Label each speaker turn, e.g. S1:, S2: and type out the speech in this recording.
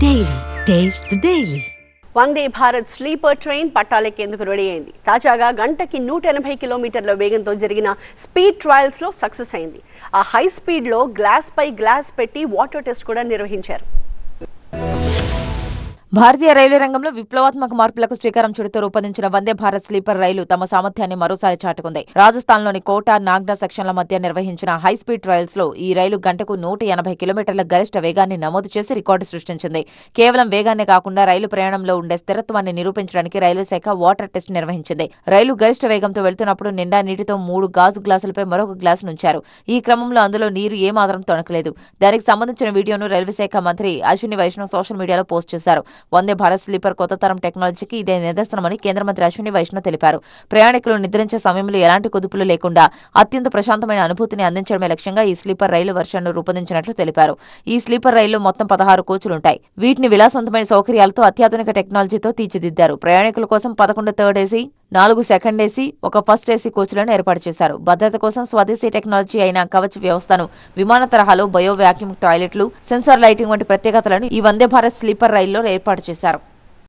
S1: Daily. Taste the Daily.
S2: Vande Bharat sleeper train పట్టాలెక్కేందుకు ready అయింది. తాజాగా గంటకి 180 కిలోమీటర్ల వేగంతో జరిగిన స్పీడ్ ట్రయల్స్ లో సక్సెస్ అయింది. ఆ హై స్పీడ్ లో గ్లాస్ పై గ్లాస్ పెట్టి వాటర్ టెస్ట్ కూడా నిర్వహించారు.
S3: భారతీయ రైల్వే రంగంలో విప్లవాత్మక మార్పులకు శ్రీకారం చుడుతూ రూపొందించిన వందే భారత్ స్లీపర్ రైలు తమ సామర్థ్యాన్ని మరోసారి చాటుకుంది. రాజస్థాన్లోని కోటా నాగ్డా సెక్షన్ల మధ్య నిర్వహించిన హై స్పీడ్ ట్రయల్స్ లో ఈ రైలు గంటకు 180 కిలోమీటర్ల గరిష్ట వేగాన్ని నమోదు చేసి రికార్డు సృష్టించింది. కేవలం వేగాన్నే కాకుండా రైలు ప్రయాణంలో ఉండే స్థిరత్వాన్ని నిరూపించడానికి రైల్వే శాఖ వాటర్ టెస్ట్ నిర్వహించింది. రైలు గరిష్ట వేగంతో వెళ్తున్నప్పుడు నిండా నీటితో 3 గాజు గ్లాసులపై మరొక గ్లాసు నుంచారు. ఈ క్రమంలో అందులో నీరు ఏమాత్రం తొణకలేదు. దానికి సంబంధించిన వీడియోను రైల్వే శాఖ మంత్రి అశ్విని వైష్ణవ్ సోషల్ మీడియాలో పోస్ట్ చేశారు. వందే భారత్ స్లీపర్ కొత్త తరం టెక్నాలజీకి ఇదే నిదర్శనమని కేంద్ర మంత్రి అశ్విని వైష్ణవ్ తెలిపారు. ప్రయాణికులు నిద్రించే సమయంలో ఎలాంటి కుదుపులు లేకుండా అత్యంత ప్రశాంతమైన అనుభూతిని అందించడమే లక్ష్యంగా ఈ స్లీపర్ రైలు వెర్షన్ను రూపొందించినట్లు తెలిపారు. ఈ స్లీపర్ రైల్లో మొత్తం 16 కోచులుంటాయి. వీటిని విలాసవంతమైన సౌకర్యాలతో అత్యాధునిక టెక్నాలజీతో తీర్చిదిద్దారు. ప్రయాణికుల కోసం 11 third AC, 4 second AC, 1 first AC కోచ్లను ఏర్పాటు చేశారు. భద్రత కోసం స్వదేశీ టెక్నాలజీ అయిన కవచ్ వ్యవస్థను, విమాన తరహాలో బయో వ్యాక్యూమ్ టాయిలెట్లు, సెన్సార్ లైటింగ్ వంటి ప్రత్యేకతలను ఈ వందే భారత్ స్లీపర్ రైల్లో ఏర్పాటు చేశారు.